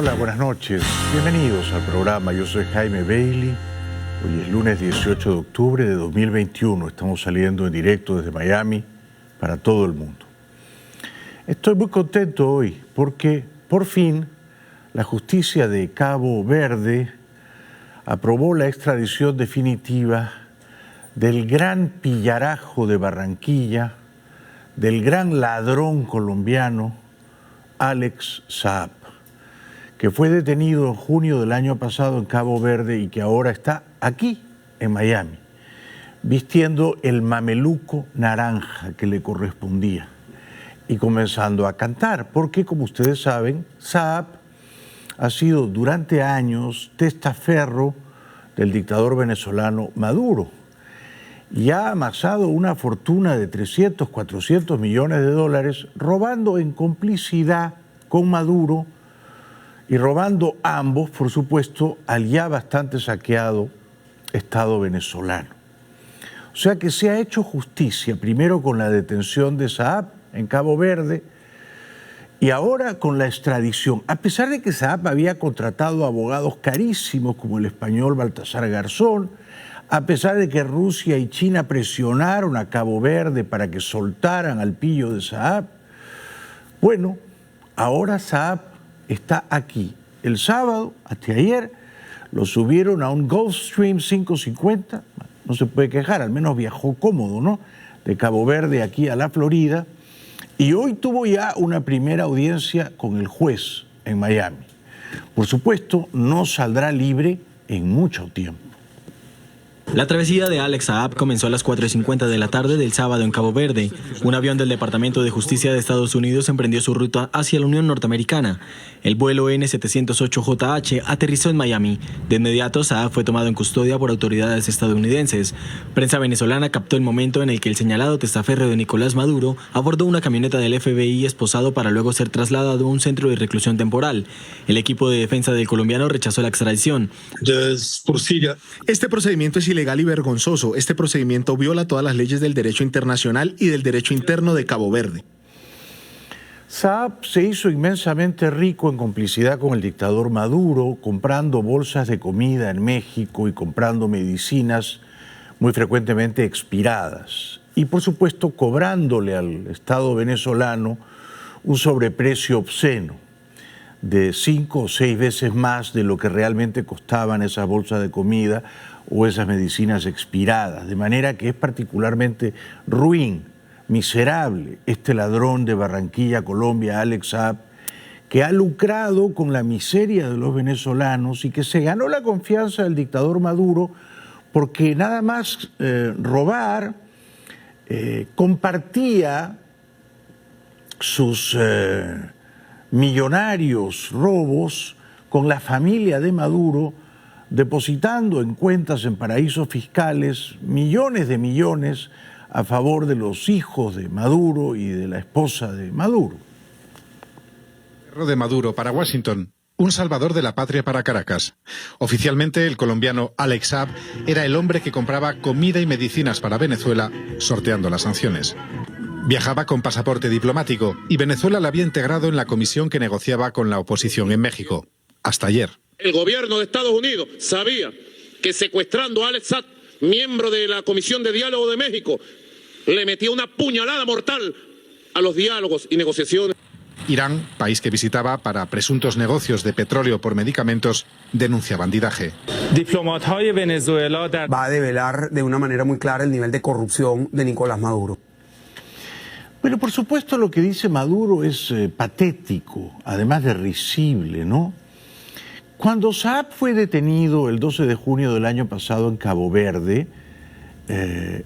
Hola, buenas noches. Bienvenidos al programa. Yo soy Jaime Bailey. Hoy es lunes 18 de octubre de 2021. Estamos saliendo en directo desde Miami para todo el mundo. Estoy muy contento hoy porque por fin la justicia de Cabo Verde aprobó la extradición definitiva del gran pillarajo de Barranquilla, del gran ladrón colombiano Alex Saab, que fue detenido en junio del año pasado en Cabo Verde y que ahora está aquí en Miami, vistiendo el mameluco naranja que le correspondía y comenzando a cantar, porque como ustedes saben, Saab ha sido durante años testaferro del dictador venezolano Maduro y ha amasado una fortuna de 300, 400 millones de dólares robando en complicidad con Maduro y robando ambos, por supuesto, al ya bastante saqueado Estado venezolano. O sea que se ha hecho justicia, primero con la detención de Saab en Cabo Verde y ahora con la extradición. A pesar de que Saab había contratado abogados carísimos como el español Baltasar Garzón, a pesar de que Rusia y China presionaron a Cabo Verde para que soltaran al pillo de Saab, bueno, ahora Saab está aquí. El sábado, hasta ayer, lo subieron a un Gulfstream 550, no se puede quejar, al menos viajó cómodo, ¿no? De Cabo Verde aquí a la Florida, y hoy tuvo ya una primera audiencia con el juez en Miami. Por supuesto, no saldrá libre en mucho tiempo. La travesía de Alex Saab comenzó a las 4:50 de la tarde del sábado en Cabo Verde. Un avión del Departamento de Justicia de Estados Unidos emprendió su ruta hacia la Unión Norteamericana. El vuelo N708JH aterrizó en Miami. De inmediato, Saab fue tomado en custodia por autoridades estadounidenses. Prensa venezolana captó el momento en el que el señalado testaferro de Nicolás Maduro abordó una camioneta del FBI esposado para luego ser trasladado a un centro de reclusión temporal. El equipo de defensa del colombiano rechazó la extradición. Este procedimiento es ilegal y vergonzoso. Este procedimiento viola todas las leyes del derecho internacional y del derecho interno de Cabo Verde. Saab se hizo inmensamente rico en complicidad con el dictador Maduro, comprando bolsas de comida en México y comprando medicinas muy frecuentemente expiradas. Y por supuesto cobrándole al Estado venezolano un sobreprecio obsceno de 5 o 6 veces más de lo que realmente costaban esas bolsas de comida o esas medicinas expiradas, de manera que es particularmente ruin, miserable, este ladrón de Barranquilla, Colombia, Alex Saab, que ha lucrado con la miseria de los venezolanos y que se ganó la confianza del dictador Maduro porque nada más robar, compartía sus millonarios robos con la familia de Maduro, depositando en cuentas en paraísos fiscales millones de millones a favor de los hijos de Maduro y de la esposa de Maduro. De Maduro para Washington, un salvador de la patria para Caracas. Oficialmente, el colombiano Alex Saab era el hombre que compraba comida y medicinas para Venezuela, sorteando las sanciones. Viajaba con pasaporte diplomático y Venezuela la había integrado en la comisión que negociaba con la oposición en México. Hasta ayer. El gobierno de Estados Unidos sabía que secuestrando a Alex Saab, miembro de la Comisión de Diálogo de México, le metía una puñalada mortal a los diálogos y negociaciones. Irán, país que visitaba para presuntos negocios de petróleo por medicamentos, denuncia bandidaje. Va a develar de una manera muy clara el nivel de corrupción de Nicolás Maduro. Pero por supuesto lo que dice Maduro es patético, además de risible, ¿no? Cuando Saab fue detenido el 12 de junio del año pasado en Cabo Verde,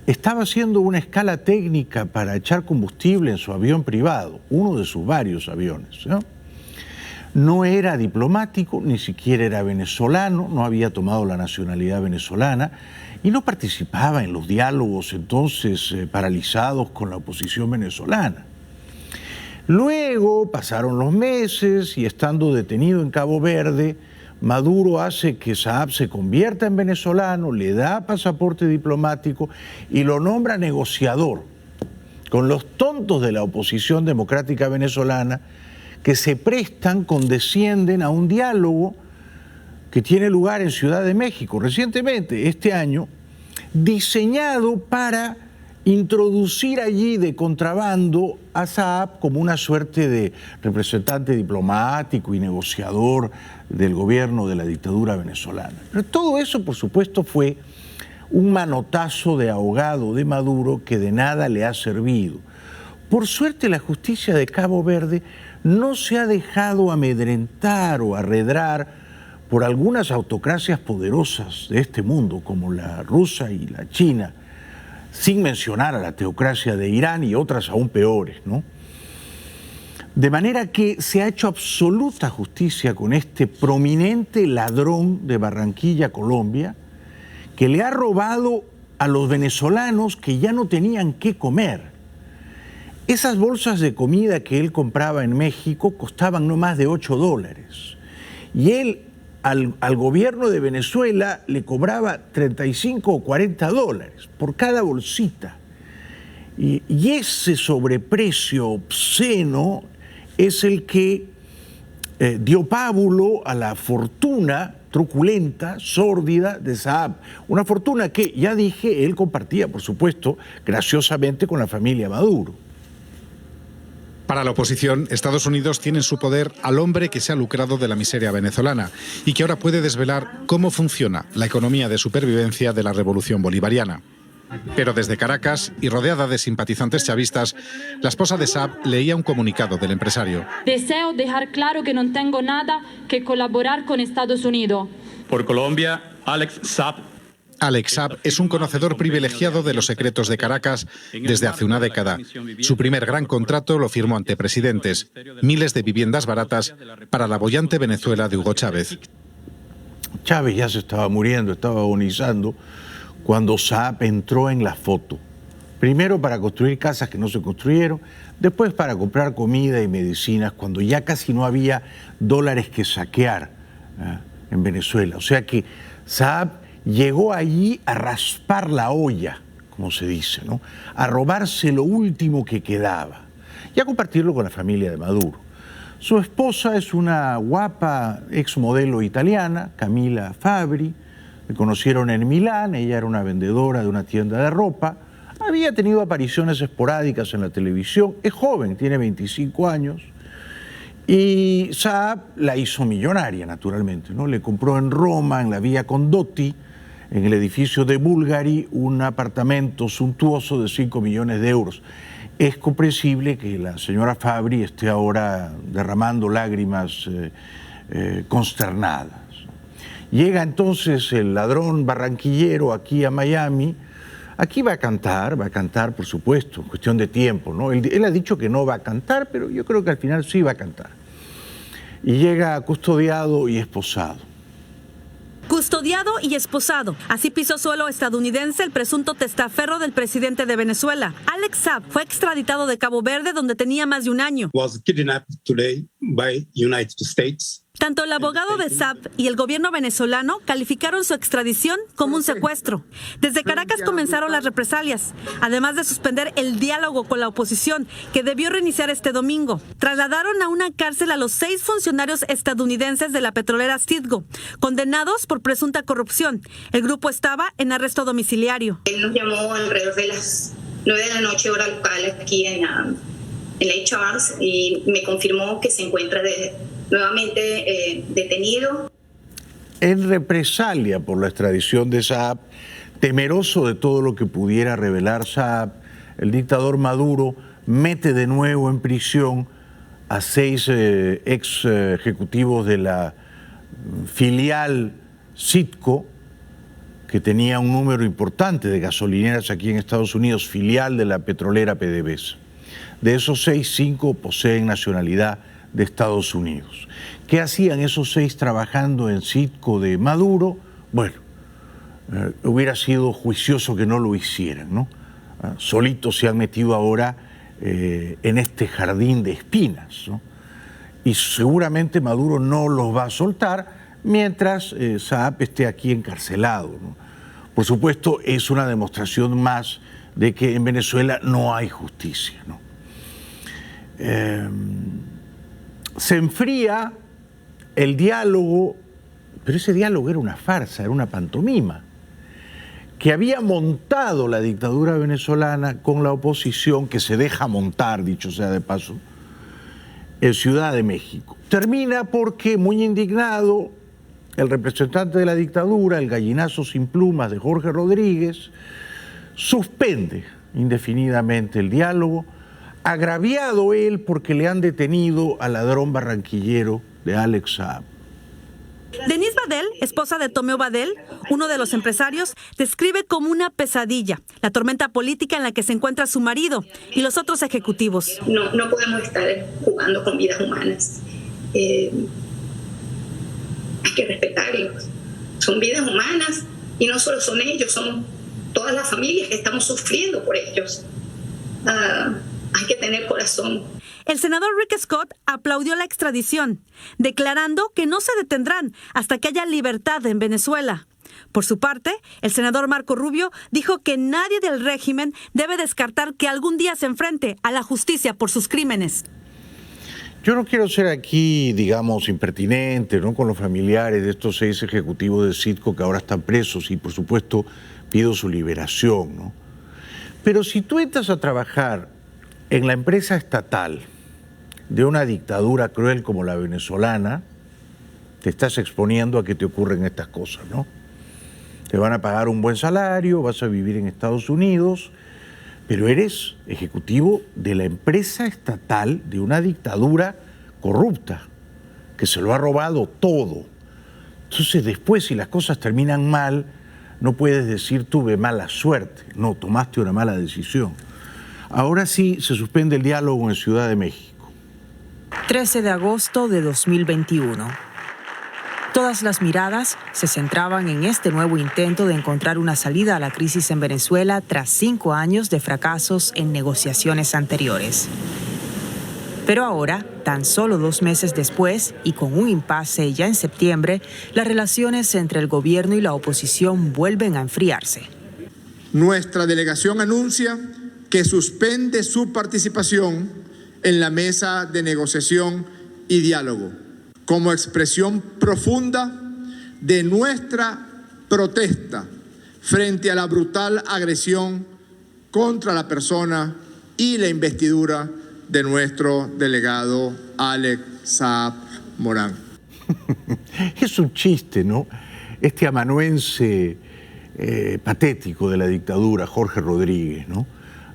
estaba haciendo una escala técnica para echar combustible en su avión privado, uno de sus varios aviones, ¿no? No era diplomático, ni siquiera era venezolano, no había tomado la nacionalidad venezolana y no participaba en los diálogos entonces paralizados con la oposición venezolana. Luego pasaron los meses y estando detenido en Cabo Verde, Maduro hace que Saab se convierta en venezolano, le da pasaporte diplomático y lo nombra negociador con los tontos de la oposición democrática venezolana que se prestan, condescienden a un diálogo que tiene lugar en Ciudad de México recientemente, este año, diseñado para introducir allí de contrabando a Saab como una suerte de representante diplomático y negociador del gobierno de la dictadura venezolana. Pero todo eso, por supuesto, fue un manotazo de ahogado de Maduro que de nada le ha servido. Por suerte, la justicia de Cabo Verde no se ha dejado amedrentar o arredrar por algunas autocracias poderosas de este mundo, como la rusa y la china, sin mencionar a la teocracia de Irán y otras aún peores, ¿no? De manera que se ha hecho absoluta justicia con este prominente ladrón de Barranquilla, Colombia, que le ha robado a los venezolanos que ya no tenían qué comer. Esas bolsas de comida que él compraba en México costaban no más de $8. Y él al gobierno de Venezuela le cobraba $35 o $40 por cada bolsita. Y ese sobreprecio obsceno es el que dio pábulo a la fortuna truculenta, sórdida de Saab. Una fortuna que, ya dije, él compartía, por supuesto, graciosamente con la familia Maduro. Para la oposición, Estados Unidos tiene en su poder al hombre que se ha lucrado de la miseria venezolana y que ahora puede desvelar cómo funciona la economía de supervivencia de la revolución bolivariana. Pero desde Caracas, y rodeada de simpatizantes chavistas, la esposa de Saab leía un comunicado del empresario. Deseo dejar claro que no tengo nada que colaborar con Estados Unidos. Por Colombia, Alex Saab. Alex Saab es un conocedor privilegiado de los secretos de Caracas desde hace una década. Su primer gran contrato lo firmó ante presidentes, miles de viviendas baratas para la boyante Venezuela de Hugo Chávez. Chávez ya se estaba muriendo, estaba agonizando, cuando Saab entró en la foto. Primero para construir casas que no se construyeron, después para comprar comida y medicinas, cuando ya casi no había dólares que saquear en Venezuela. O sea que Saab llegó allí a raspar la olla, como se dice, ¿no? A robarse lo último que quedaba y a compartirlo con la familia de Maduro. Su esposa es una guapa exmodelo italiana, Camila Fabri. Me conocieron en Milán, ella era una vendedora de una tienda de ropa. Había tenido apariciones esporádicas en la televisión, es joven, tiene 25 años. Y Saab la hizo millonaria, naturalmente, ¿no? Le compró en Roma, en la Vía Condotti, en el edificio de Bulgari, un apartamento suntuoso de 5 millones de euros. Es comprensible que la señora Fabri esté ahora derramando lágrimas consternadas. Llega entonces el ladrón barranquillero aquí a Miami. Aquí va a cantar, por supuesto, cuestión de tiempo, ¿no? Él ha dicho que no va a cantar, pero yo creo que al final sí va a cantar. Y llega custodiado y esposado. Custodiado y esposado. Así pisó suelo estadounidense el presunto testaferro del presidente de Venezuela. Alex Saab fue extraditado de Cabo Verde, donde tenía más de un año. Was kidnapped today by United States. Tanto el abogado de Saab y el gobierno venezolano calificaron su extradición como un secuestro. Desde Caracas comenzaron las represalias, además de suspender el diálogo con la oposición, que debió reiniciar este domingo. Trasladaron a una cárcel a los 6 funcionarios estadounidenses de la petrolera Citgo, condenados por presunta corrupción. El grupo estaba en arresto domiciliario. Él nos llamó alrededor de las 9 de la noche, hora local, aquí en Lake Charles, y me confirmó que se encuentra nuevamente detenido. En represalia por la extradición de Saab, temeroso de todo lo que pudiera revelar Saab, el dictador Maduro mete de nuevo en prisión a 6 ex ejecutivos de la filial Citgo, que tenía un número importante de gasolineras aquí en Estados Unidos, filial de la petrolera PDVSA. De esos 6, 5 poseen nacionalidad de Estados Unidos. ¿Qué hacían esos 6 trabajando en Citgo de Maduro? Bueno, hubiera sido juicioso que no lo hicieran, ¿no? Solitos se han metido ahora en este jardín de espinas, ¿no? Y seguramente Maduro no los va a soltar mientras Saab esté aquí encarcelado, ¿no? Por supuesto, es una demostración más de que en Venezuela no hay justicia, ¿no? se enfría el diálogo, pero ese diálogo era una farsa, era una pantomima, que había montado la dictadura venezolana con la oposición, que se deja montar, dicho sea de paso, en Ciudad de México. Termina porque, muy indignado, el representante de la dictadura, el gallinazo sin plumas de Jorge Rodríguez, suspende indefinidamente el diálogo, agraviado él porque le han detenido al ladrón barranquillero de Alex Saab. Denise Badel, esposa de Tomeo Badel, uno de los empresarios, describe como una pesadilla la tormenta política en la que se encuentra su marido y los otros ejecutivos. No podemos estar jugando con vidas humanas. Hay que respetarlos. Son vidas humanas y no solo son ellos, son todas las familias que estamos sufriendo por ellos. Hay que tener corazón. El senador Rick Scott aplaudió la extradición, declarando que no se detendrán hasta que haya libertad en Venezuela. Por su parte, el senador Marco Rubio dijo que nadie del régimen debe descartar que algún día se enfrente a la justicia por sus crímenes. Yo no quiero ser aquí, digamos, impertinente, ¿no?, con los familiares de estos 6 ejecutivos de Citgo que ahora están presos y, por supuesto, pido su liberación, ¿no? Pero si tú entras a trabajar en la empresa estatal de una dictadura cruel como la venezolana, te estás exponiendo a que te ocurren estas cosas, ¿no? Te van a pagar un buen salario, vas a vivir en Estados Unidos, pero eres ejecutivo de la empresa estatal de una dictadura corrupta, que se lo ha robado todo. Entonces después, si las cosas terminan mal, no puedes decir tuve mala suerte, no, tomaste una mala decisión. Ahora sí se suspende el diálogo en Ciudad de México. 13 de agosto de 2021. Todas las miradas se centraban en este nuevo intento de encontrar una salida a la crisis en Venezuela tras 5 años de fracasos en negociaciones anteriores. Pero ahora, tan solo 2 meses después, y con un impasse ya en septiembre, las relaciones entre el gobierno y la oposición vuelven a enfriarse. Nuestra delegación anuncia que suspende su participación en la mesa de negociación y diálogo, como expresión profunda de nuestra protesta frente a la brutal agresión contra la persona y la investidura de nuestro delegado Alex Saab Morán. Es un chiste, ¿no? Este amanuense patético de la dictadura, Jorge Rodríguez, ¿no?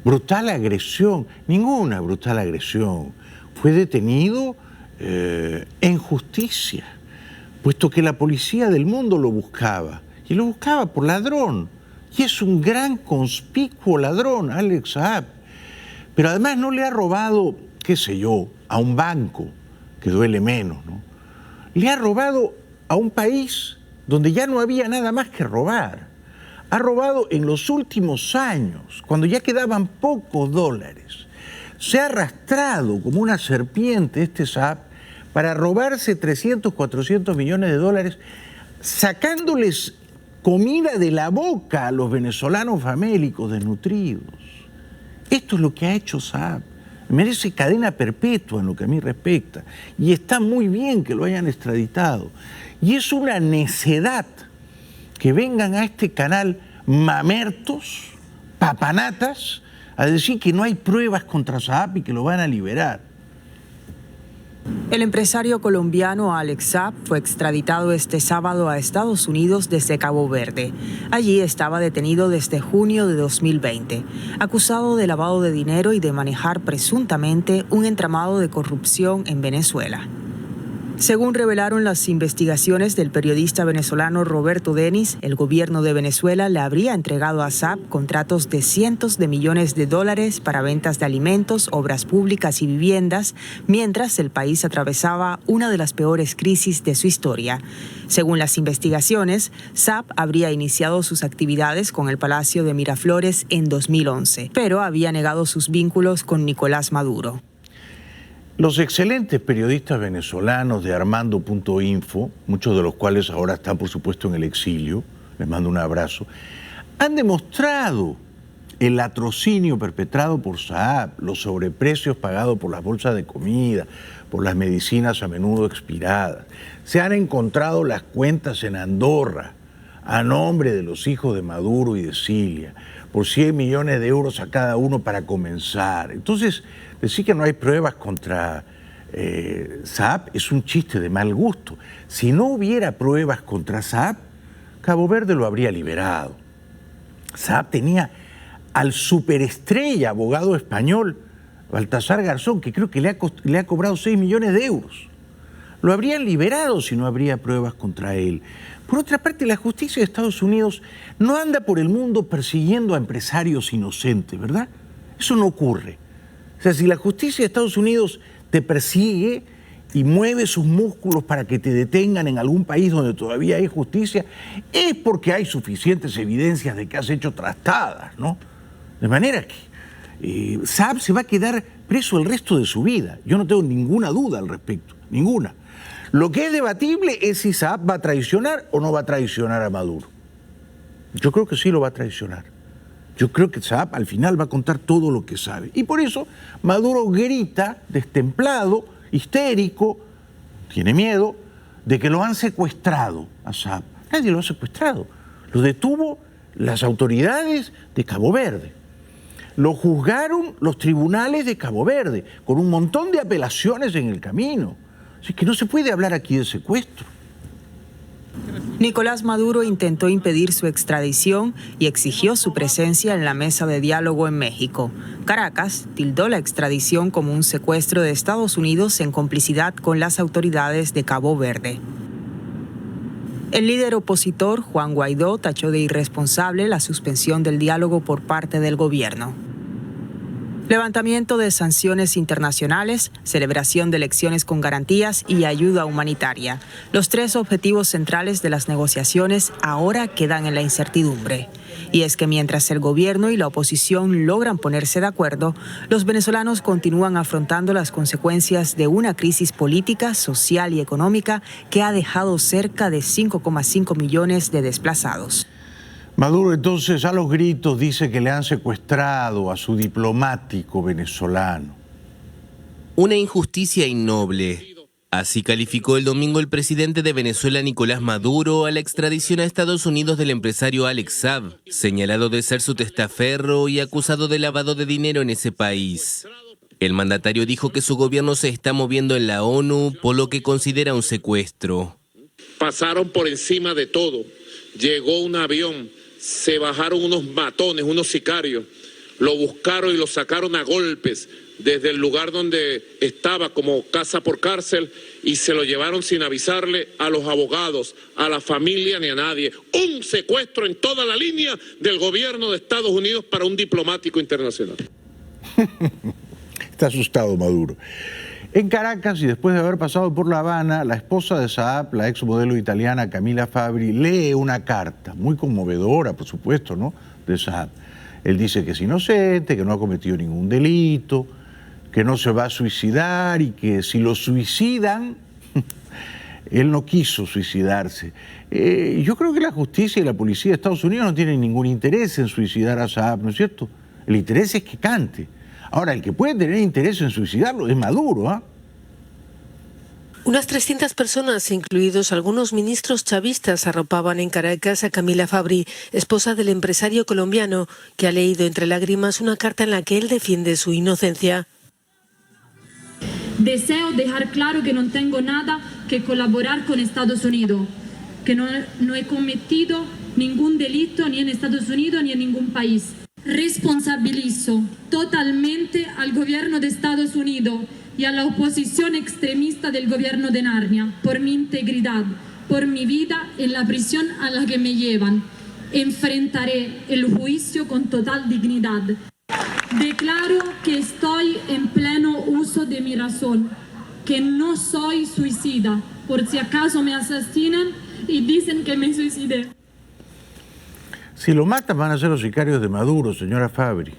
Brutal agresión, ninguna brutal agresión. Fue detenido en justicia, puesto que la policía del mundo lo buscaba, y lo buscaba por ladrón. Y es un gran conspicuo ladrón, Alex Saab. Pero además no le ha robado, qué sé yo, a un banco, que duele menos, ¿no? Le ha robado a un país donde ya no había nada más que robar. Ha robado en los últimos años, cuando ya quedaban pocos dólares. Se ha arrastrado como una serpiente este Saab para robarse 300, 400 millones de dólares, sacándoles comida de la boca a los venezolanos famélicos desnutridos. Esto es lo que ha hecho Saab. Merece cadena perpetua en lo que a mí respecta. Y está muy bien que lo hayan extraditado. Y es una necedad que vengan a este canal mamertos, papanatas, a decir que no hay pruebas contra Saab y que lo van a liberar. El empresario colombiano Alex Saab fue extraditado este sábado a Estados Unidos desde Cabo Verde. Allí estaba detenido desde junio de 2020, acusado de lavado de dinero y de manejar presuntamente un entramado de corrupción en Venezuela. Según revelaron las investigaciones del periodista venezolano Roberto Denis, el gobierno de Venezuela le habría entregado a Saab contratos de cientos de millones de dólares para ventas de alimentos, obras públicas y viviendas, mientras el país atravesaba una de las peores crisis de su historia. Según las investigaciones, Saab habría iniciado sus actividades con el Palacio de Miraflores en 2011, pero había negado sus vínculos con Nicolás Maduro. Los excelentes periodistas venezolanos de Armando.info, muchos de los cuales ahora están, por supuesto, en el exilio, les mando un abrazo, han demostrado el latrocinio perpetrado por Saab, los sobreprecios pagados por las bolsas de comida, por las medicinas a menudo expiradas. Se han encontrado las cuentas en Andorra a nombre de los hijos de Maduro y de Cilia, por 100 millones de euros a cada uno para comenzar. Entonces, decir que no hay pruebas contra Saab es un chiste de mal gusto. Si no hubiera pruebas contra Saab, Cabo Verde lo habría liberado. Saab tenía al superestrella abogado español, Baltasar Garzón, que creo que le ha cobrado 6 millones de euros. Lo habrían liberado si no habría pruebas contra él. Por otra parte, la justicia de Estados Unidos no anda por el mundo persiguiendo a empresarios inocentes, ¿verdad? Eso no ocurre. O sea, si la justicia de Estados Unidos te persigue y mueve sus músculos para que te detengan en algún país donde todavía hay justicia, es porque hay suficientes evidencias de que has hecho trastadas, ¿no? De manera que Saab se va a quedar preso el resto de su vida. Yo no tengo ninguna duda al respecto, ninguna. Lo que es debatible es si Saab va a traicionar o no va a traicionar a Maduro. Yo creo que sí lo va a traicionar. Yo creo que Saab al final va a contar todo lo que sabe. Y por eso Maduro grita, destemplado, histérico, tiene miedo de que lo han secuestrado a Saab. Nadie lo ha secuestrado. Lo detuvo las autoridades de Cabo Verde. Lo juzgaron los tribunales de Cabo Verde, con un montón de apelaciones en el camino. Así que no se puede hablar aquí de secuestro. Nicolás Maduro intentó impedir su extradición y exigió su presencia en la mesa de diálogo en México. Caracas tildó la extradición como un secuestro de Estados Unidos en complicidad con las autoridades de Cabo Verde. El líder opositor, Juan Guaidó, tachó de irresponsable la suspensión del diálogo por parte del gobierno. Levantamiento de sanciones internacionales, celebración de elecciones con garantías y ayuda humanitaria. Los tres objetivos centrales de las negociaciones ahora quedan en la incertidumbre. Y es que mientras el gobierno y la oposición logran ponerse de acuerdo, los venezolanos continúan afrontando las consecuencias de una crisis política, social y económica que ha dejado cerca de 5,5 millones de desplazados. Maduro entonces a los gritos dice que le han secuestrado a su diplomático venezolano. Una injusticia innoble. Así calificó el domingo el presidente de Venezuela, Nicolás Maduro, a la extradición a Estados Unidos del empresario Alex Saab, señalado de ser su testaferro y acusado de lavado de dinero en ese país. El mandatario dijo que su gobierno se está moviendo en la ONU por lo que considera un secuestro. Pasaron por encima de todo. Llegó un avión, se bajaron unos matones, unos sicarios, lo buscaron y lo sacaron a golpes desde el lugar donde estaba como casa por cárcel y se lo llevaron sin avisarle a los abogados, a la familia ni a nadie. Un secuestro en toda la línea del gobierno de Estados Unidos para un diplomático internacional. Está asustado Maduro. En Caracas, y después de haber pasado por La Habana, la esposa de Saab, la exmodelo italiana Camila Fabri, lee una carta, muy conmovedora, por supuesto, ¿no?, de Saab. Él dice que es inocente, que no ha cometido ningún delito, que no se va a suicidar y que si lo suicidan, él no quiso suicidarse. Yo creo que la justicia y la policía de Estados Unidos no tienen ningún interés en suicidar a Saab, ¿no es cierto? El interés es que cante. Ahora, el que puede tener interés en suicidarlo es Maduro, ¿ah? Unas 300 personas, incluidos algunos ministros chavistas, arropaban en Caracas a Camila Fabri, esposa del empresario colombiano, que ha leído entre lágrimas una carta en la que él defiende su inocencia. Deseo dejar claro que no tengo nada que colaborar con Estados Unidos, que no he cometido ningún delito ni en Estados Unidos ni en ningún país. Responsabilizo totalmente al gobierno de Estados Unidos y a la oposición extremista del gobierno de Narnia por mi integridad, por mi vida en la prisión a la que me llevan. Enfrentaré el juicio con total dignidad. Declaro que estoy en pleno uso de mi razón, que no soy suicida, por si acaso me asesinan y dicen que me suicidé. Si lo matan van a ser los sicarios de Maduro, señora Fabri.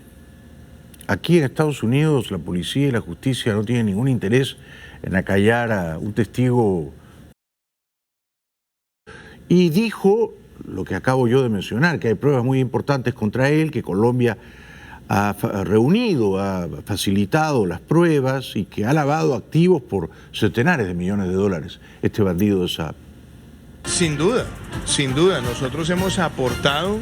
Aquí en Estados Unidos la policía y la justicia no tienen ningún interés en acallar a un testigo. Y dijo lo que acabo yo de mencionar, que hay pruebas muy importantes contra él, que Colombia ha reunido, ha facilitado las pruebas y que ha lavado activos por centenares de millones de dólares, este bandido de Saab. Sin duda, sin duda. Nosotros hemos aportado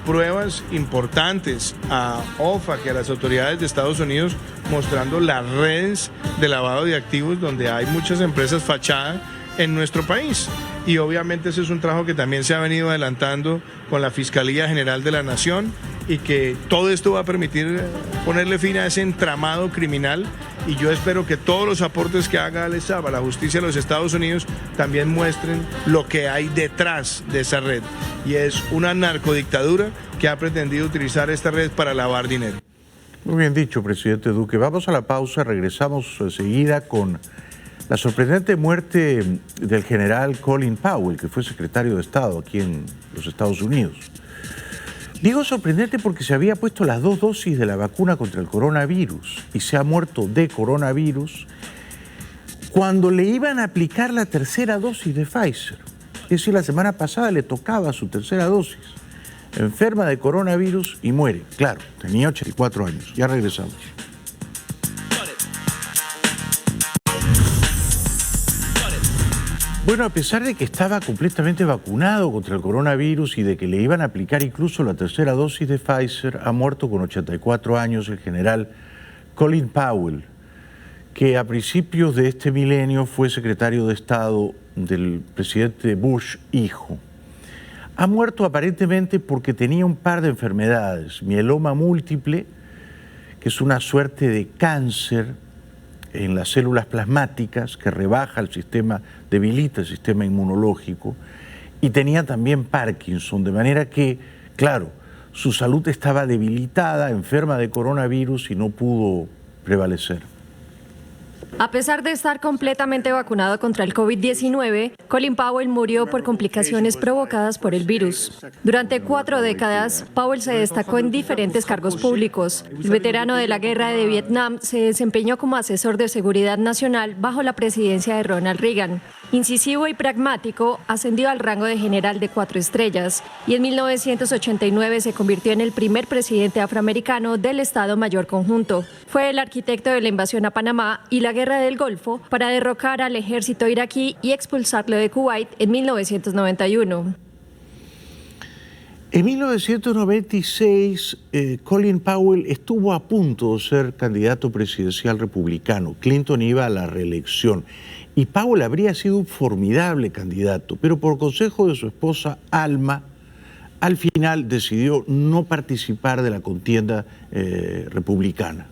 pruebas importantes a OFAC y a las autoridades de Estados Unidos mostrando las redes de lavado de activos donde hay muchas empresas fachada en nuestro país. Y obviamente ese es un trabajo que también se ha venido adelantando con la Fiscalía General de la Nación y que todo esto va a permitir ponerle fin a ese entramado criminal. Y yo espero que todos los aportes que haga Alex Saab a la justicia de los Estados Unidos también muestren lo que hay detrás de esa red. Y es una narcodictadura que ha pretendido utilizar esta red para lavar dinero. Muy bien dicho, presidente Duque. Vamos a la pausa, regresamos enseguida con la sorprendente muerte del general Colin Powell, que fue secretario de Estado aquí en los Estados Unidos. Digo sorprendente porque se había puesto las 2 dosis de la vacuna contra el coronavirus y se ha muerto de coronavirus cuando le iban a aplicar la tercera dosis de Pfizer. Es decir, la semana pasada le tocaba su tercera dosis. Enferma de coronavirus y muere. Claro, tenía 84 años. Ya regresamos. Bueno, a pesar de que estaba completamente vacunado contra el coronavirus y de que le iban a aplicar incluso la tercera dosis de Pfizer, ha muerto con 84 años el general Colin Powell, que a principios de este milenio fue secretario de Estado del presidente Bush hijo. Ha muerto aparentemente porque tenía un par de enfermedades, mieloma múltiple, que es una suerte de cáncer en las células plasmáticas que rebaja el sistema, debilita el sistema inmunológico, y tenía también Parkinson, de manera que, claro, su salud estaba debilitada, enferma de coronavirus y no pudo prevalecer. A pesar de estar completamente vacunado contra el COVID-19, Colin Powell murió por complicaciones provocadas por el virus. Durante 4 décadas, Powell se destacó en diferentes cargos públicos. El veterano de la guerra de Vietnam se desempeñó como asesor de seguridad nacional bajo la presidencia de Ronald Reagan. Incisivo y pragmático, ascendió al rango de general de 4 estrellas y en 1989 se convirtió en el primer presidente afroamericano del Estado Mayor Conjunto. Fue el arquitecto de la invasión a Panamá y la Guerra del Golfo para derrocar al ejército iraquí y expulsarlo de Kuwait en 1991. En 1996, Colin Powell estuvo a punto de ser candidato presidencial republicano. Clinton iba a la reelección y Powell habría sido un formidable candidato, pero por consejo de su esposa Alma, al final decidió no participar de la contienda republicana.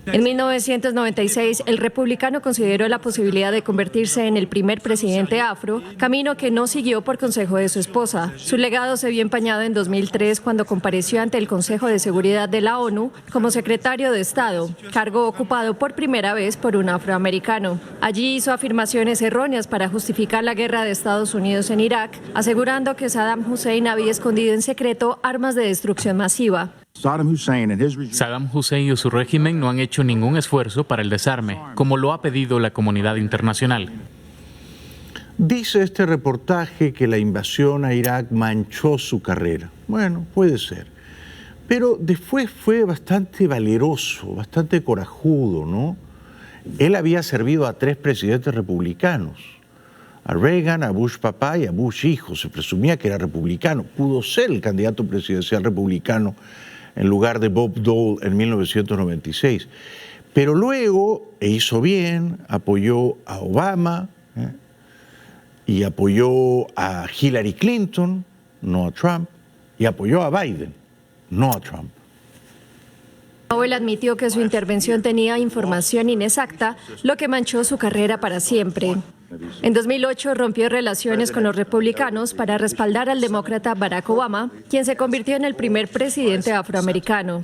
En 1996, el republicano consideró la posibilidad de convertirse en el primer presidente afro, camino que no siguió por consejo de su esposa. Su legado se vio empañado en 2003 cuando compareció ante el Consejo de Seguridad de la ONU como secretario de Estado, cargo ocupado por primera vez por un afroamericano. Allí hizo afirmaciones erróneas para justificar la guerra de Estados Unidos en Irak, asegurando que Saddam Hussein había escondido en secreto armas de destrucción masiva. Saddam Hussein y su régimen no han hecho ningún esfuerzo para el desarme, como lo ha pedido la comunidad internacional. Dice este reportaje que la invasión a Irak manchó su carrera. Bueno, puede ser. Pero después fue bastante valeroso, bastante corajudo, ¿no? Él había servido a 3 presidentes republicanos. A Reagan, a Bush papá y a Bush hijo. Se presumía que era republicano. Pudo ser el candidato presidencial republicano en lugar de Bob Dole en 1996. Pero luego, e hizo bien, apoyó a Obama y apoyó a Hillary Clinton, no a Trump, y apoyó a Biden, no a Trump. Powell admitió que su intervención tenía información inexacta, lo que manchó su carrera para siempre. En 2008 rompió relaciones con los republicanos para respaldar al demócrata Barack Obama, quien se convirtió en el primer presidente afroamericano.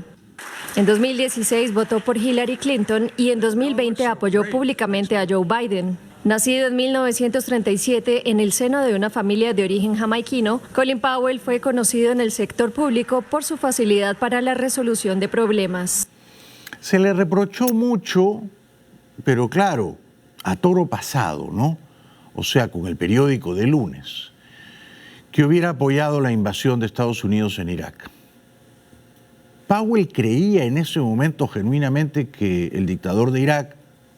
En 2016 votó por Hillary Clinton y en 2020 apoyó públicamente a Joe Biden. Nacido en 1937 en el seno de una familia de origen jamaiquino, Colin Powell fue conocido en el sector público por su facilidad para la resolución de problemas. Se le reprochó mucho, pero claro, a toro pasado, ¿no? O sea, con el periódico de lunes, que hubiera apoyado la invasión de Estados Unidos en Irak. Powell creía en ese momento genuinamente que el dictador de Irak,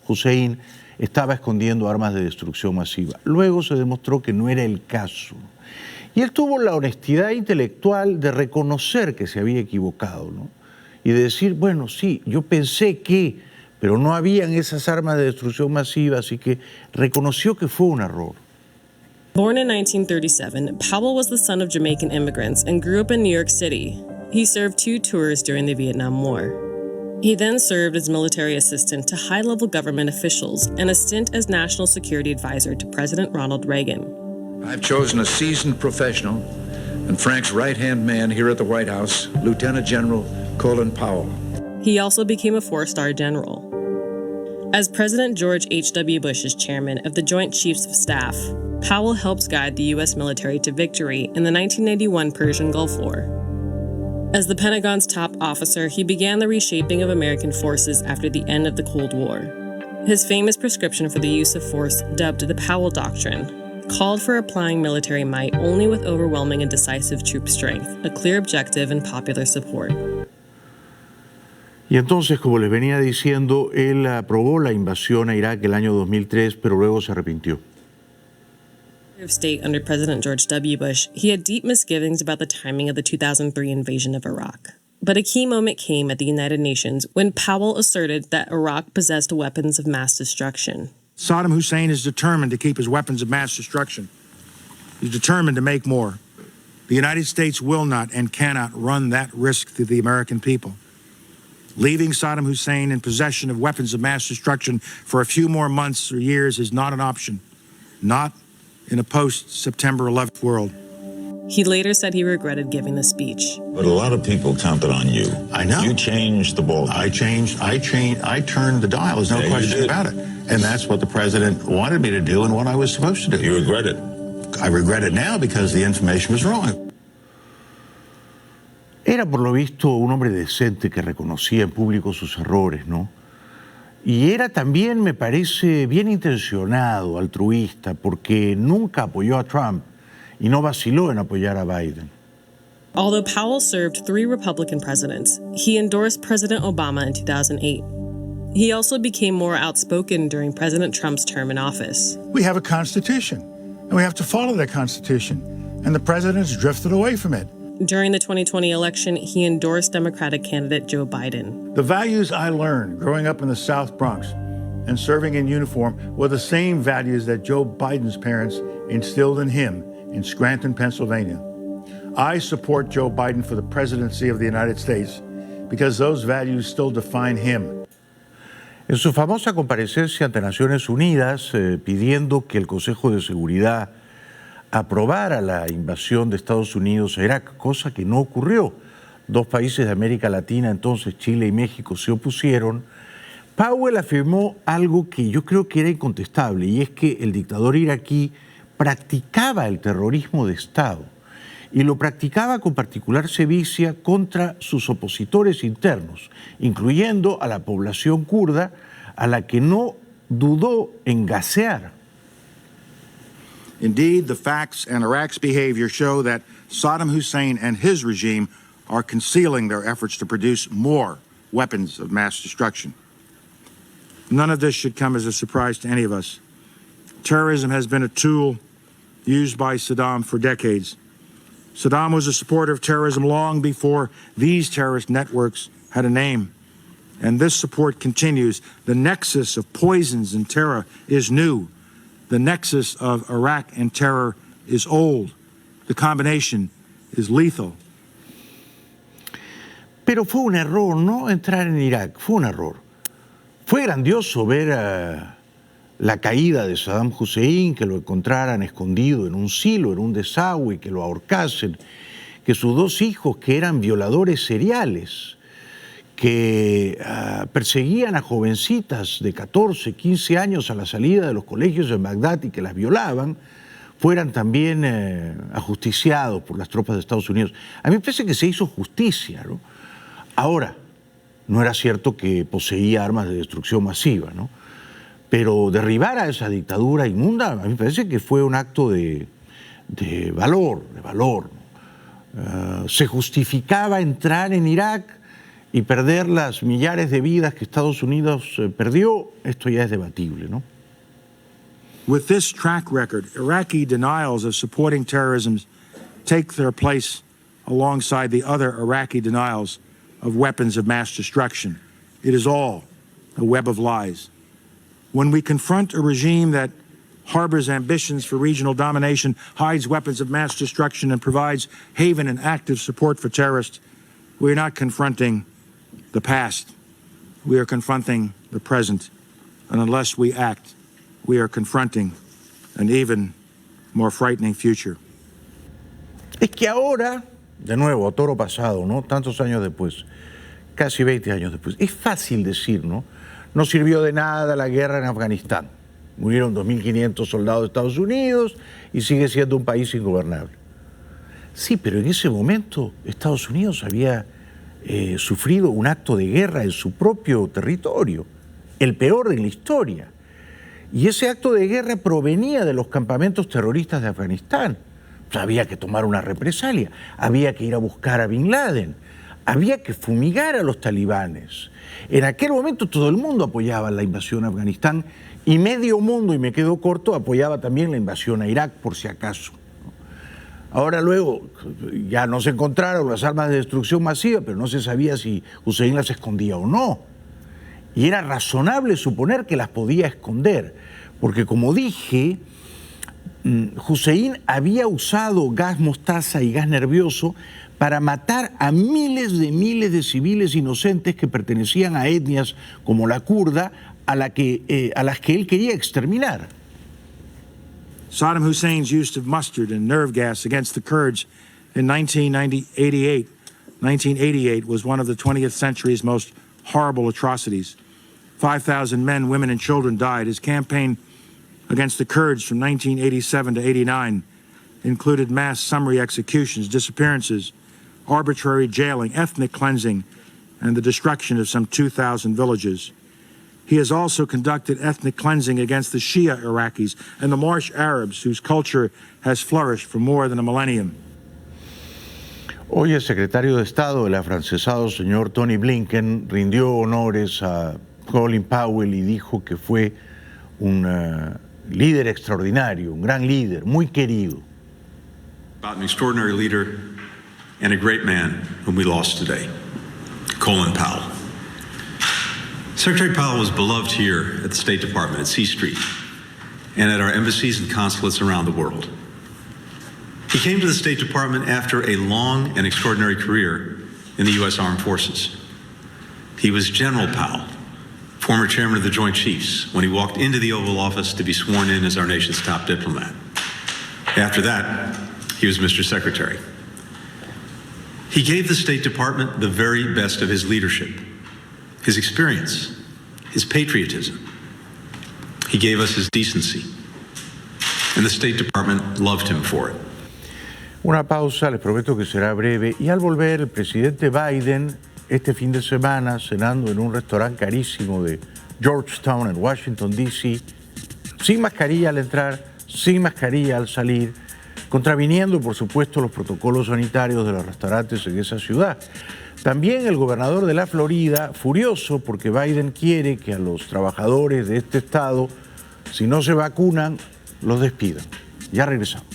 Hussein, estaba escondiendo armas de destrucción masiva. Luego se demostró que no era el caso. Y él tuvo la honestidad intelectual de reconocer que se había equivocado, ¿no? Y de decir, bueno, sí, yo pensé que, pero no habían esas armas de destrucción masiva, así que reconoció que fue un error. Born in 1937, Powell was the son of Jamaican immigrants and grew up in New York City. He served 2 tours during the Vietnam War. He then served as military assistant to high-level government officials and a stint as national security advisor to President Ronald Reagan. I've chosen a seasoned professional and Frank's right-hand man here at the White House, Lieutenant General Colin Powell. He also became a 4-star general. As President George H.W. Bush's chairman of the Joint Chiefs of Staff, Powell helped guide the U.S. military to victory in the 1991 Persian Gulf War. As the Pentagon's top officer, he began the reshaping of American forces after the end of the Cold War. His famous prescription for the use of force, dubbed the Powell Doctrine, called for applying military might only with overwhelming and decisive troop strength, a clear objective and popular support. Y entonces, como les venía diciendo, él aprobó la invasión a Irak el año 2003, pero luego se arrepintió. Of State under President George W. Bush, he had deep misgivings about the timing of the 2003 invasion of Iraq. But a key moment came at the United Nations when Powell asserted that Iraq possessed weapons of mass destruction. Saddam Hussein is determined to keep his weapons of mass destruction. He's determined to make more. The United States will not and cannot run that risk to the American people. Leaving Saddam Hussein in possession of weapons of mass destruction for a few more months or years is not an option. Not in a post-September 11th world. He later said he regretted giving the speech. But a lot of people counted on you. I know. You changed the ball. I turned the dial. There's no question about it. And that's what the president wanted me to do and what I was supposed to do. You regret it? I regret it now because the information was wrong. Era por lo visto un hombre decente que reconocía en público sus errores, ¿no? Y era también, me parece, bien intencionado, altruista, porque nunca apoyó a Trump y no vaciló en apoyar a Biden. Although Powell served 3 Republican presidents, he endorsed President Obama in 2008. He also became more outspoken during President Trump's term in office. We have a constitution, and we have to follow that constitution. And the president's drifted away from it. During the 2020 election, he endorsed Democratic candidate Joe Biden. The values I learned growing up in the South Bronx and serving in uniform were the same values that Joe Biden's parents instilled in him in Scranton, Pennsylvania. I support Joe Biden for the presidency of the United States because those values still define him. En su famosa comparecencia ante Naciones Unidas, pidiendo que el Consejo de Seguridad aprobara la invasión de Estados Unidos a Irak, cosa que no ocurrió. 2 países de América Latina, entonces Chile y México, se opusieron. Powell afirmó algo que yo creo que era incontestable, y es que el dictador iraquí practicaba el terrorismo de Estado y lo practicaba con particular sevicia contra sus opositores internos, incluyendo a la población kurda, a la que no dudó en gasear. Indeed, the facts and Iraq's behavior show that Saddam Hussein and his regime are concealing their efforts to produce more weapons of mass destruction. None of this should come as a surprise to any of us. Terrorism has been a tool used by Saddam for decades. Saddam was a supporter of terrorism long before these terrorist networks had a name. And this support continues. The nexus of poisons and terror is new. The nexus of Iraq and terror is old. The combination is lethal. Pero fue un error no entrar en Irak, fue un error. Fue grandioso ver la caída de Saddam Hussein, que lo encontraran escondido en un silo, en un desagüe, que lo ahorcasen, que sus 2 hijos, que eran violadores seriales, que perseguían a jovencitas de 14, 15 años a la salida de los colegios en Bagdad y que las violaban, fueran también ajusticiados por las tropas de Estados Unidos. A mí me parece que se hizo justicia, ¿no? Ahora, no era cierto que poseía armas de destrucción masiva, ¿no? Pero derribar a esa dictadura inmunda, a mí me parece que fue un acto de valor, ¿no? Se justificaba entrar en Irak y perder las millares de vidas que Estados Unidos perdió, esto ya es debatible, ¿no? With this track record, Iraqi denials of supporting terrorism take their place alongside the other Iraqi denials of weapons of mass destruction. It is all a web of lies. When we confront a regime that harbors ambitions for regional domination, hides weapons of mass destruction, and provides haven and active support for terrorists, we are not confronting the past. We are confronting the present. And unless we act, we are confronting an even more frightening future. Es que ahora, de nuevo, a toro pasado, ¿no? Tantos años después, casi 20 años después, es fácil decir, ¿no? No sirvió de nada la guerra en Afganistán. Murieron 2.500 soldados de Estados Unidos y sigue siendo un país ingobernable. Sí, pero en ese momento Estados Unidos había sufrido un acto de guerra en su propio territorio, el peor de la historia. Y ese acto de guerra provenía de los campamentos terroristas de Afganistán. O sea, había que tomar una represalia, había que ir a buscar a Bin Laden, había que fumigar a los talibanes. En aquel momento todo el mundo apoyaba la invasión a Afganistán y medio mundo, y me quedo corto, apoyaba también la invasión a Irak, por si acaso. Ahora luego ya no se encontraron las armas de destrucción masiva, pero no se sabía si Hussein las escondía o no. Y era razonable suponer que las podía esconder, porque como dije, Hussein había usado gas mostaza y gas nervioso para matar a miles de civiles inocentes que pertenecían a etnias como la kurda, a las que él quería exterminar. Saddam Hussein's use of mustard and nerve gas against the Kurds in 1988 was one of the 20th century's most horrible atrocities. 5,000 men, women, and children died. His campaign against the Kurds from 1987 to 89 included mass summary executions, disappearances, arbitrary jailing, ethnic cleansing, and the destruction of some 2,000 villages. He has also conducted ethnic cleansing against the Shia Iraqis and the Marsh Arabs, whose culture has flourished for more than a millennium. Hoy el secretario de Estado, el afrancesado señor Tony Blinken, rindió honores a Colin Powell y dijo que fue un líder extraordinario, un gran líder, muy querido. About an extraordinary leader and a great man whom we lost today, Colin Powell. Secretary Powell was beloved here at the State Department at C Street and at our embassies and consulates around the world. He came to the State Department after a long and extraordinary career in the U.S. Armed Forces. He was General Powell, former chairman of the Joint Chiefs, when he walked into the Oval Office to be sworn in as our nation's top diplomat. After that, he was Mr. Secretary. He gave the State Department the very best of his leadership, his experience, his patriotism. He gave us his decency, and the State Department loved him for it. Una pausa, les prometo que será breve, y al volver el presidente Biden, este fin de semana, cenando en un restaurante carísimo de Georgetown en Washington, D.C., sin mascarilla al entrar, sin mascarilla al salir, contraviniendo, por supuesto, los protocolos sanitarios de los restaurantes en esa ciudad. También el gobernador de la Florida, furioso porque Biden quiere que a los trabajadores de este estado, si no se vacunan, los despidan. Ya regresamos.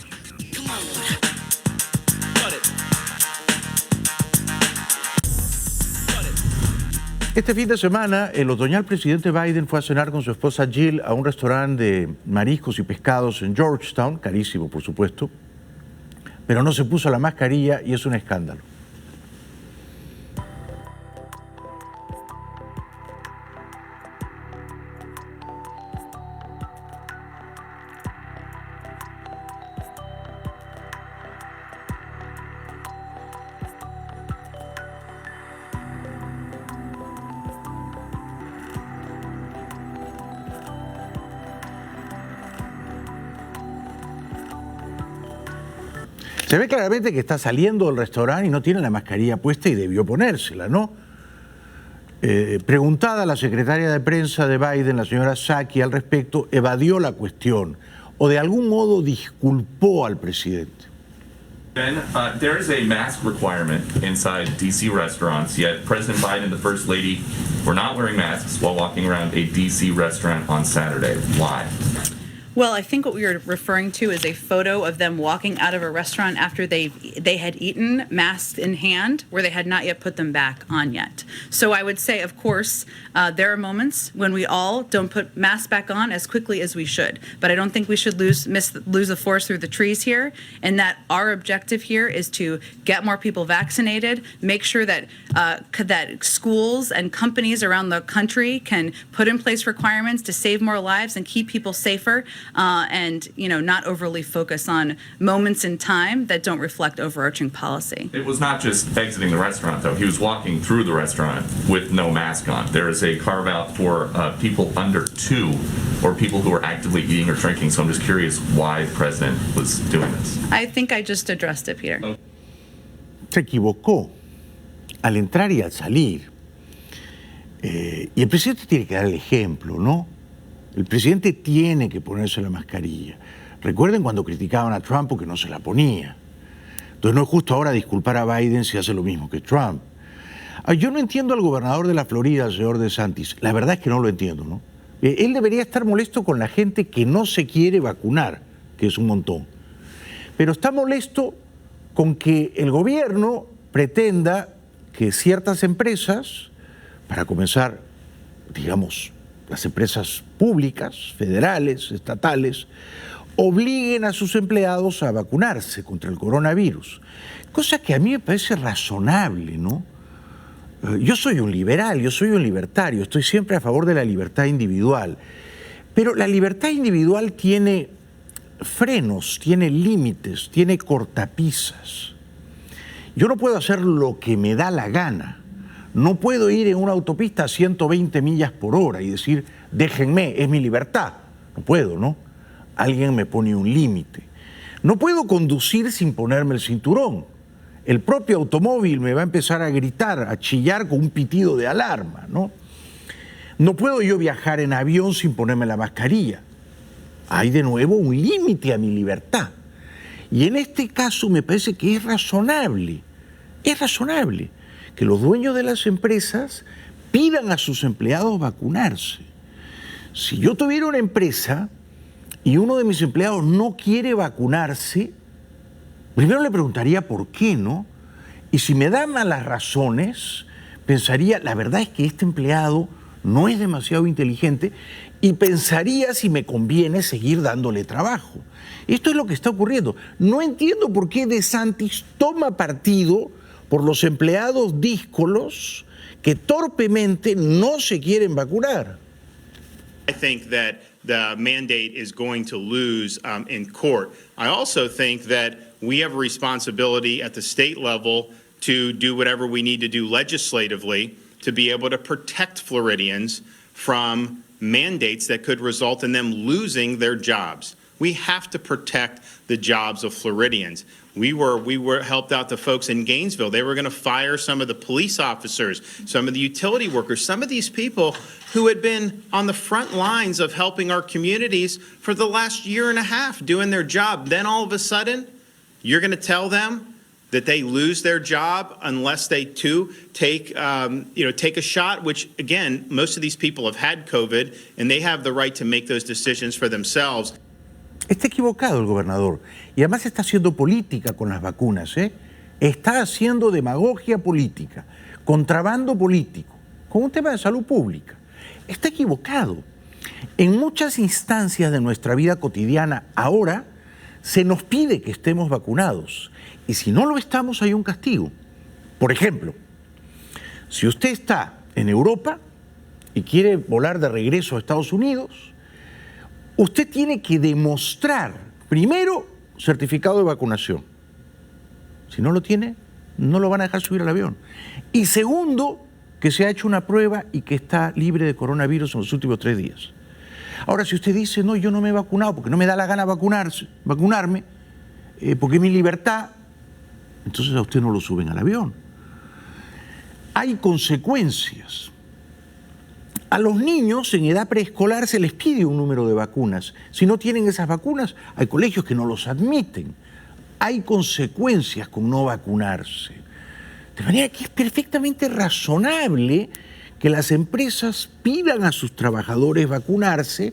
Este fin de semana, el otoñal presidente Biden fue a cenar con su esposa Jill a un restaurante de mariscos y pescados en Georgetown, carísimo por supuesto, pero no se puso la mascarilla y es un escándalo. Se ve claramente que está saliendo del restaurante y no tiene la mascarilla puesta y debió ponérsela, ¿no? Preguntada a la secretaria de prensa de Biden, la señora Psaki, al respecto, evadió la cuestión o de algún modo disculpó al presidente. Ben, there is a mask requirement inside D.C. restaurants, yet President Biden and the First Lady were not wearing masks while walking around a D.C. restaurant on Saturday. Why? Well, I think what we were referring to is a photo of them walking out of a restaurant after they had eaten, masks in hand, where they had not yet put them back on yet. So I would say, of course, there are moments when we all don't put masks back on as quickly as we should. But I don't think we should lose the forest through the trees here, and that our objective here is to get more people vaccinated, make sure that that schools and companies around the country can put in place requirements to save more lives and keep people safer. And not overly focus on moments in time that don't reflect overarching policy. It was not just exiting the restaurant, though. He was walking through the restaurant with no mask on. There is a carve out for people under 2 or people who are actively eating or drinking. So I'm just curious why the president was doing this. I think I just addressed it, Peter. Se equivocó al entrar y al salir. Y el presidente tiene que dar el ejemplo, ¿no? El presidente tiene que ponerse la mascarilla. Recuerden cuando criticaban a Trump porque no se la ponía. Entonces no es justo ahora disculpar a Biden si hace lo mismo que Trump. Yo no entiendo al gobernador de la Florida, el señor DeSantis. La verdad es que no lo entiendo, ¿no? Él debería estar molesto con la gente que no se quiere vacunar, que es un montón. Pero está molesto con que el gobierno pretenda que ciertas empresas, para comenzar, digamos, las empresas públicas, federales, estatales, obliguen a sus empleados a vacunarse contra el coronavirus. Cosa que a mí me parece razonable, ¿no? Yo soy un liberal, yo soy un libertario, estoy siempre a favor de la libertad individual. Pero la libertad individual tiene frenos, tiene límites, tiene cortapisas. Yo no puedo hacer lo que me da la gana. No puedo ir en una autopista a 120 millas por hora y decir, déjenme, es mi libertad. No puedo, ¿no? Alguien me pone un límite. No puedo conducir sin ponerme el cinturón. El propio automóvil me va a empezar a gritar, a chillar con un pitido de alarma, ¿no? No puedo yo viajar en avión sin ponerme la mascarilla. Hay de nuevo un límite a mi libertad. Y en este caso me parece que es razonable que los dueños de las empresas pidan a sus empleados vacunarse. Si yo tuviera una empresa y uno de mis empleados no quiere vacunarse, primero le preguntaría por qué, ¿no? Y si me dan las razones, pensaría, la verdad es que este empleado no es demasiado inteligente y pensaría si me conviene seguir dándole trabajo. Esto es lo que está ocurriendo. No entiendo por qué DeSantis toma partido por los empleados díscolos que torpemente no se quieren vacunar. I think that the mandate is going to lose in court. I also think that we have a responsibility at the state level to do whatever we need to do legislatively to be able to protect Floridians from mandates that could result in them losing their jobs. We have to protect the jobs of Floridians. We were helped out the folks in Gainesville. They were going to fire some of the police officers, some of the utility workers, some of these people who had been on the front lines of helping our communities for the last year and a half doing their job. Then all of a sudden, you're going to tell them that they lose their job unless they too take a shot, which again, most of these people have had COVID and they have the right to make those decisions for themselves. Está equivocado el gobernador y además está haciendo política con las vacunas, ¿eh? Está haciendo demagogia política, contrabando político, con un tema de salud pública. Está equivocado. En muchas instancias de nuestra vida cotidiana ahora se nos pide que estemos vacunados y si no lo estamos hay un castigo. Por ejemplo, si usted está en Europa y quiere volar de regreso a Estados Unidos, usted tiene que demostrar, primero, certificado de vacunación. Si no lo tiene, no lo van a dejar subir al avión. Y segundo, que se ha hecho una prueba y que está libre de coronavirus en los últimos 3 días. Ahora, si usted dice, no, yo no me he vacunado porque no me da la gana vacunarme, porque es mi libertad, entonces a usted no lo suben al avión. Hay consecuencias. A los niños en edad preescolar se les pide un número de vacunas. Si no tienen esas vacunas, hay colegios que no los admiten. hay consecuencias con no vacunarse. De manera que es perfectamente razonable que las empresas pidan a sus trabajadores vacunarse,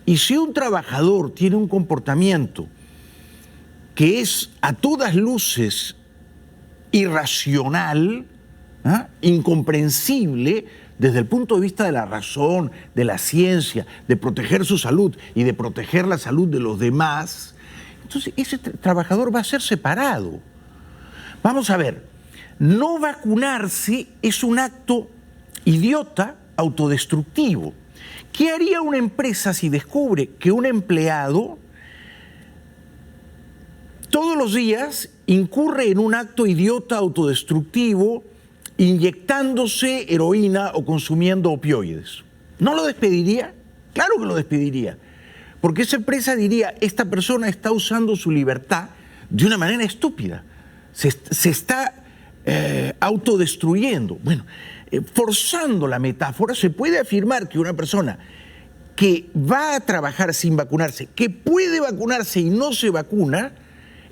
y si un trabajador tiene un comportamiento que es a todas luces irracional, incomprensible desde el punto de vista de la razón, de la ciencia, de proteger su salud y de proteger la salud de los demás, entonces ese trabajador va a ser separado. Vamos a ver, no vacunarse es un acto idiota, autodestructivo. ¿Qué haría una empresa si descubre que un empleado todos los días incurre en un acto idiota, autodestructivo, inyectándose heroína o consumiendo opioides? ¿No lo despediría? Claro que lo despediría. Porque esa empresa diría, esta persona está usando su libertad de una manera estúpida. Se está autodestruyendo. Bueno, forzando la metáfora, se puede afirmar que una persona que va a trabajar sin vacunarse, que puede vacunarse y no se vacuna,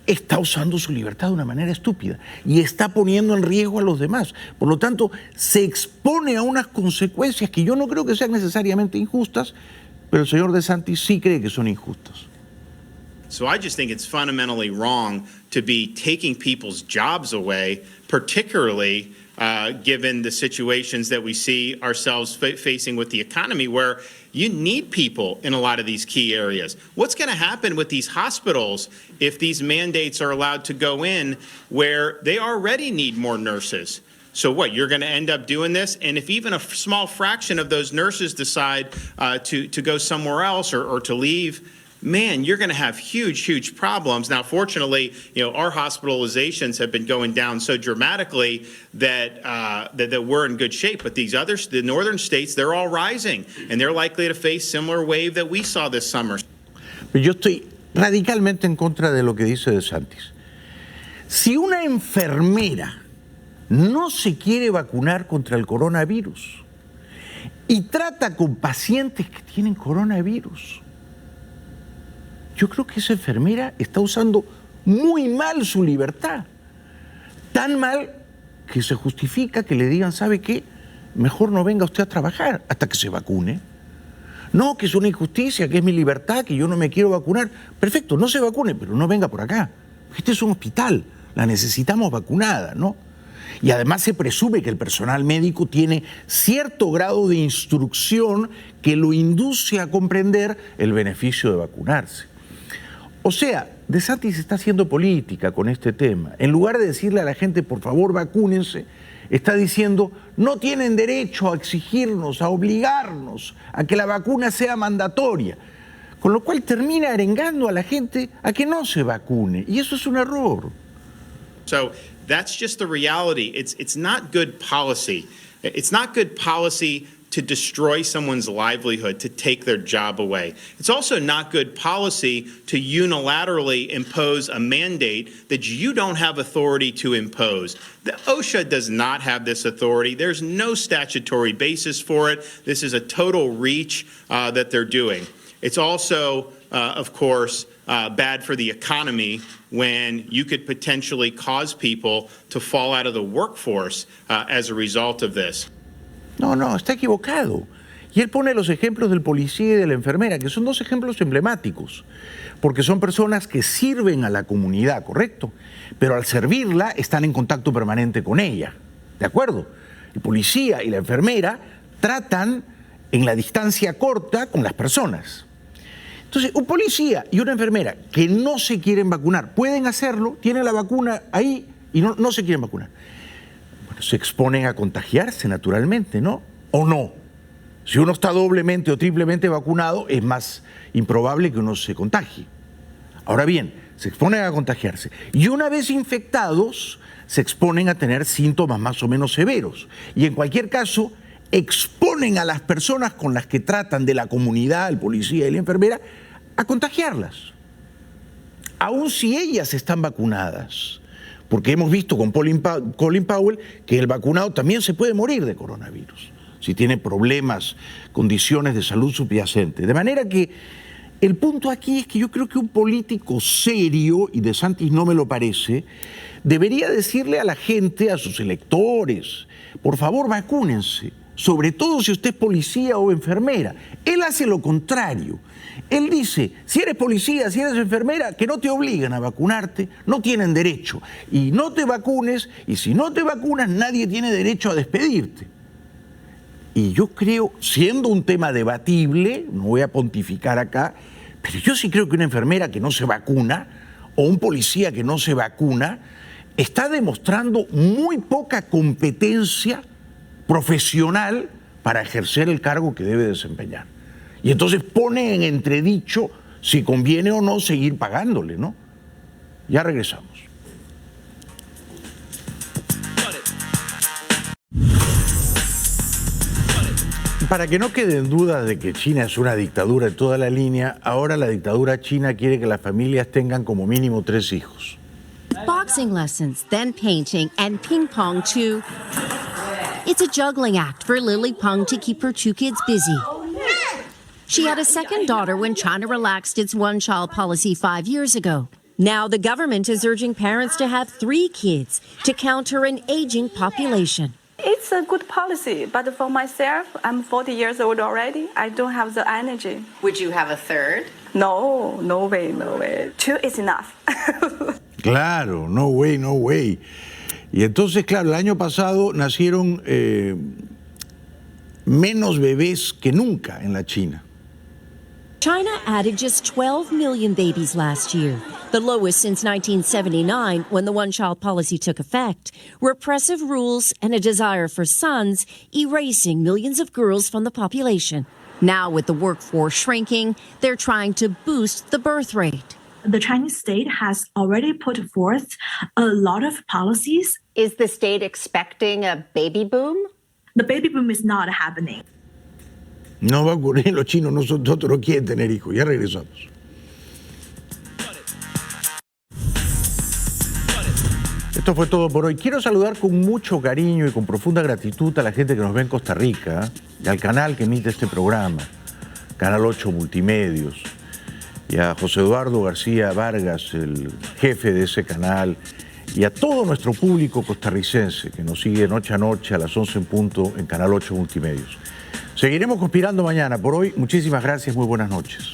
está usando su libertad de una manera estúpida y está poniendo en riesgo a los demás. Por lo tanto, se expone a unas consecuencias que yo no creo que sean necesariamente injustas, pero el señor DeSantis sí cree que son injustas. So I just think it's fundamentally wrong to be taking people's jobs away, particularly given the situations that we see ourselves facing with the economy, where you need people in a lot of these key areas. What's going to happen with these hospitals if these mandates are allowed to go in where they already need more nurses? So what, you're going to end up doing this? And if even a small fraction of those nurses decide to go somewhere else or to leave, man, you're going to have huge problems. Now, fortunately, our hospitalizations have been going down so dramatically that we're in good shape. But these others, the northern states, they're all rising, and they're likely to face similar wave that we saw this summer. Yo estoy radicalmente en contra de lo que dice DeSantis. Si una enfermera no se quiere vacunar contra el coronavirus y trata con pacientes que tienen coronavirus, yo creo que esa enfermera está usando muy mal su libertad. Tan mal que se justifica que le digan, ¿sabe qué? Mejor no venga usted a trabajar hasta que se vacune. No, que es una injusticia, que es mi libertad, que yo no me quiero vacunar. Perfecto, no se vacune, pero no venga por acá. Este es un hospital, la necesitamos vacunada, ¿no? Y además se presume que el personal médico tiene cierto grado de instrucción que lo induce a comprender el beneficio de vacunarse. O sea, DeSantis está haciendo política con este tema. En lugar de decirle a la gente, por favor, vacúnense, está diciendo, no tienen derecho a exigirnos, a obligarnos a que la vacuna sea mandatoria. Con lo cual termina arengando a la gente a que no se vacune. Y eso es un error. So that's just the reality. It's not good policy. It's not good policy to destroy someone's livelihood, to take their job away. It's also not good policy to unilaterally impose a mandate that you don't have authority to impose. The OSHA does not have this authority. There's no statutory basis for it. This is a total reach that they're doing. It's also, of course, bad for the economy when you could potentially cause people to fall out of the workforce as a result of this. No, está equivocado. Y él pone los ejemplos del policía y de la enfermera, que son dos ejemplos emblemáticos, porque son personas que sirven a la comunidad, ¿correcto? Pero al servirla están en contacto permanente con ella, ¿de acuerdo? El policía y la enfermera tratan en la distancia corta con las personas. Entonces, un policía y una enfermera que no se quieren vacunar, pueden hacerlo, tienen la vacuna ahí y no se quieren vacunar. Se exponen a contagiarse naturalmente, ¿no? ¿O no? Si uno está doblemente o triplemente vacunado, es más improbable que uno se contagie. Ahora bien, se exponen a contagiarse. Y una vez infectados, se exponen a tener síntomas más o menos severos. Y en cualquier caso, exponen a las personas con las que tratan de la comunidad, el policía y la enfermera, a contagiarlas. Aun si ellas están vacunadas. Porque hemos visto con Colin Powell que el vacunado también se puede morir de coronavirus, si tiene problemas, condiciones de salud subyacentes. De manera que el punto aquí es que yo creo que un político serio, y DeSantis no me lo parece, debería decirle a la gente, a sus electores, por favor vacúnense, sobre todo si usted es policía o enfermera. Él hace lo contrario. Él dice, si eres policía, si eres enfermera, que no te obligan a vacunarte, no tienen derecho. Y no te vacunes, y si no te vacunas, nadie tiene derecho a despedirte. Y yo creo, siendo un tema debatible, no voy a pontificar acá, pero yo sí creo que una enfermera que no se vacuna, o un policía que no se vacuna, está demostrando muy poca competencia profesional para ejercer el cargo que debe desempeñar. Y entonces pone en entredicho si conviene o no seguir pagándole, ¿no? Ya regresamos. Para que no queden dudas de que China es una dictadura en toda la línea, ahora la dictadura china quiere que las familias tengan como mínimo 3 hijos. Boxing lessons, then painting, and ping pong too. It's a juggling act for Lily Peng to keep her 2 kids busy. She had a second daughter when China relaxed its one-child policy 5 years ago. Now the government is urging parents to have 3 kids to counter an aging population. It's a good policy, but for myself, I'm 40 years old already. I don't have the energy. Would you have a third? No, no way, no way. 2 is enough. Claro, no way, no way. Y entonces, claro, el año pasado nacieron menos bebés que nunca en la China. China added just 12 million babies last year, the lowest since 1979 when the one-child policy took effect. Repressive rules and a desire for sons erasing millions of girls from the population. Now, with the workforce shrinking, they're trying to boost the birth rate. The Chinese state has already put forth a lot of policies. Is the state expecting a baby boom? The baby boom is not happening. No va a ocurrir, los chinos nosotros no quieren tener hijos. Ya regresamos. Esto fue todo por hoy. Quiero saludar con mucho cariño y con profunda gratitud a la gente que nos ve en Costa Rica y al canal que emite este programa, Canal 8 Multimedios, y a José Eduardo García Vargas, el jefe de ese canal, y a todo nuestro público costarricense que nos sigue noche a noche a las 11 en punto en Canal 8 Multimedios. Seguiremos conspirando mañana. Por hoy, muchísimas gracias, muy buenas noches.